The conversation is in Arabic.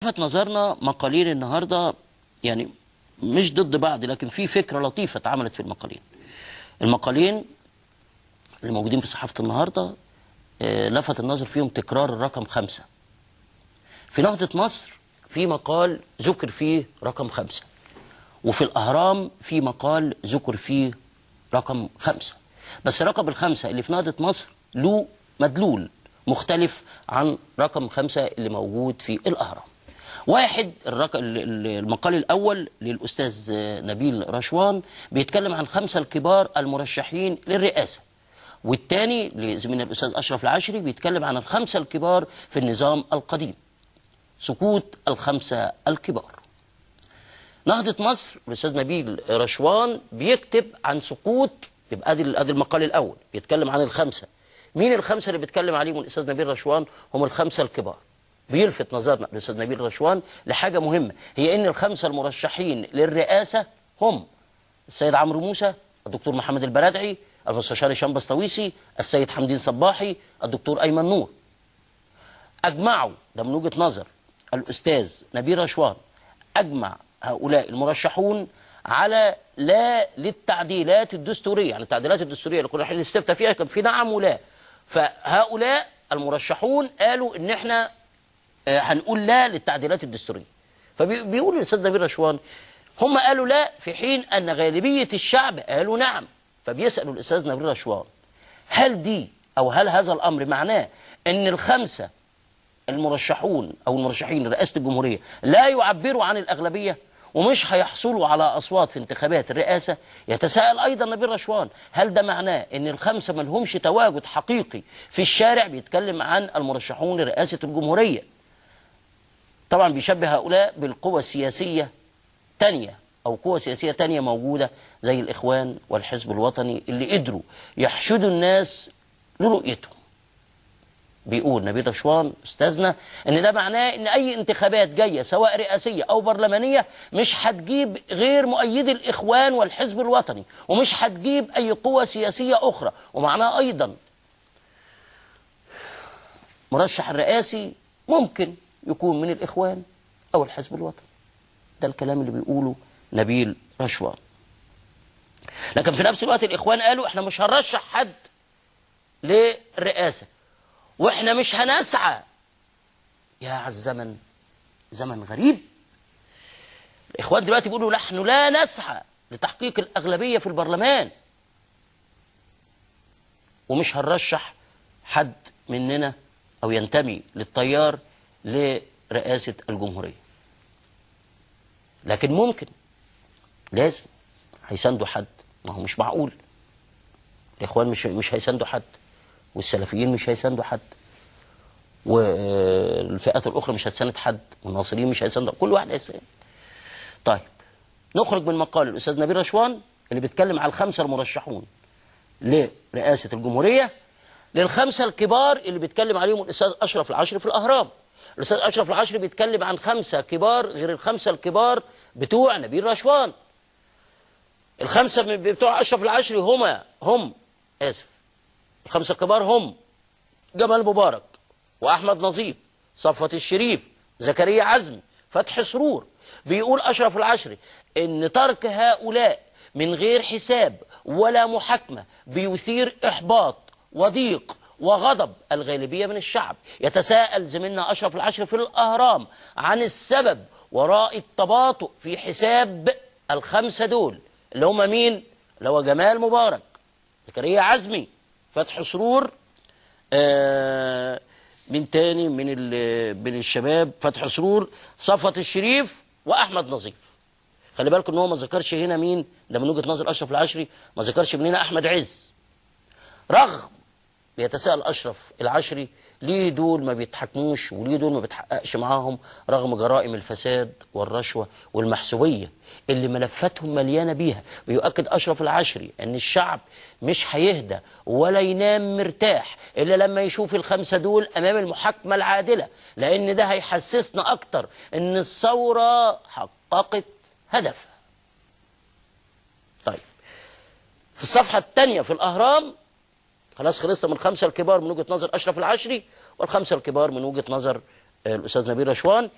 لفت نظرنا مقالين النهارده، يعني مش ضد بعض، لكن في فكره لطيفه اتعملت في المقالين اللي موجودين في صحافه النهارده. لفت النظر فيهم تكرار الرقم 5. في نهضة مصر في مقال ذكر فيه رقم 5، وفي الأهرام في مقال ذكر فيه رقم 5، بس رقم ال5 اللي في نهضة مصر له مدلول مختلف عن رقم 5 اللي موجود في الأهرام. واحد، المقال الأول للأستاذ نبيل رشوان بيتكلم عن 5 الكبار المرشحين للرئاسة، والثاني لزميلنا الأستاذ أشرف العشري بيتكلم عن 5 الكبار في النظام القديم، سقوط 5 الكبار. نهضة مصر الأستاذ نبيل رشوان بيكتب عن سقوط، يبقى ادي المقال الأول بيتكلم عن ال5. مين ال5 اللي بيتكلم عليهم الأستاذ نبيل رشوان؟ هم ال5 الكبار. بيلفت نظرنا الأستاذ نبيل رشوان لحاجة مهمة، هي إن ال5 المرشحين للرئاسة هم السيد عمرو موسى، الدكتور محمد البرادعي، المستشار هشام بسطويسي، السيد حمدين صباحي، الدكتور أيمن نور. أجمعوا، ده من وجهة نظر الأستاذ نبيل رشوان، أجمع هؤلاء المرشحون على لا للتعديلات الدستورية، يعني التعديلات الدستورية اللي كنا نستفتى فيها كان في نعم ولا. فهؤلاء المرشحون قالوا إن احنا هنقول لا للتعديلات الدستورية. فبيقول الأستاذ نبيل رشوان هم قالوا لا في حين أن غالبية الشعب قالوا نعم. فبيسألوا الأستاذ نبيل رشوان هل دي أو هل هذا الأمر معناه أن ال5 المرشحون أو المرشحين لرئاسة الجمهورية لا يعبروا عن الأغلبية ومش هيحصلوا على أصوات في انتخابات الرئاسة؟ يتساءل أيضا نبيل رشوان هل ده معناه أن ال5 ما لهمش تواجد حقيقي في الشارع؟ بيتكلم عن المرشحون لرئاسة الجمهورية. طبعا بيشبه هؤلاء بالقوى السياسية تانية أو قوى سياسية تانية موجودة زي الإخوان والحزب الوطني اللي قدروا يحشدوا الناس لرؤيتهم. بيقول نبيل رشوان أستاذنا إن ده معناه إن أي انتخابات جاية سواء رئاسية أو برلمانية مش هتجيب غير مؤيدي الإخوان والحزب الوطني، ومش هتجيب أي قوى سياسية أخرى. ومعناه أيضا مرشح الرئاسي ممكن يكون من الإخوان أو الحزب الوطني. ده الكلام اللي بيقوله نبيل رشوان. لكن في نفس الوقت الإخوان قالوا احنا مش هنرشح حد للرئاسة واحنا مش هنسعى. يا عالزمن، زمن غريب. الإخوان دلوقتي بيقولوا نحن لا نسعى لتحقيق الأغلبية في البرلمان ومش هنرشح حد مننا أو ينتمي للتيار لرئاسة الجمهورية. لكن ممكن لازم هيساندوا حد، ما هو مش معقول الإخوان مش هيساندوا حد، والسلفيين مش هيساندوا حد، والفئات الأخرى مش هتساند حد، والناصريين مش هيساندوا، كل واحد هيساند. طيب نخرج من مقال الأستاذ نبيل رشوان اللي بيتكلم على ال5 المرشحون لرئاسة الجمهورية لل5 الكبار اللي بيتكلم عليهم الأستاذ أشرف العشري في الأهرام. الأستاذ أشرف العشري بيتكلم عن 5 كبار غير ال5 الكبار بتوع نبيل رشوان. ال5 بتوع أشرف العشري هم ال5 الكبار هم جمال مبارك، وأحمد نظيف، صفوت الشريف، زكريا عزمي، فتحي سرور. بيقول أشرف العشري إن ترك هؤلاء من غير حساب ولا محاكمة بيثير إحباط وضيق وغضب الغالبية من الشعب. يتساءل زميلنا أشرف العشري في الأهرام عن السبب وراء التباطؤ في حساب ال5 دول اللي هم مين؟ اللي هو جمال مبارك، زكريا عزمي، فتحي سرور، من تاني من الشباب، فتحي سرور، صفوت الشريف، وأحمد نظيف. خلي بالكم ان هو ما ذكرش هنا مين، ده من وجهة نظر أشرف العشري، ما ذكرش من هنا أحمد عز. رغم بيتساءل أشرف العشري ليه دول ما بيتحكموش وليه دول ما بيتحققش معاهم رغم جرائم الفساد والرشوة والمحسوبية اللي ملفاتهم مليانة بيها. بيؤكد أشرف العشري أن الشعب مش هيهدى ولا ينام مرتاح إلا لما يشوف ال5 دول أمام المحاكمة العادلة، لأن ده هيحسسنا أكتر أن الثورة حققت هدفها. طيب في الصفحة الثانية في الأهرام خلاص خلصنا من 5 الكبار من وجهة نظر أشرف العشري، وال5 الكبار من وجهة نظر الأستاذ نبيل رشوان.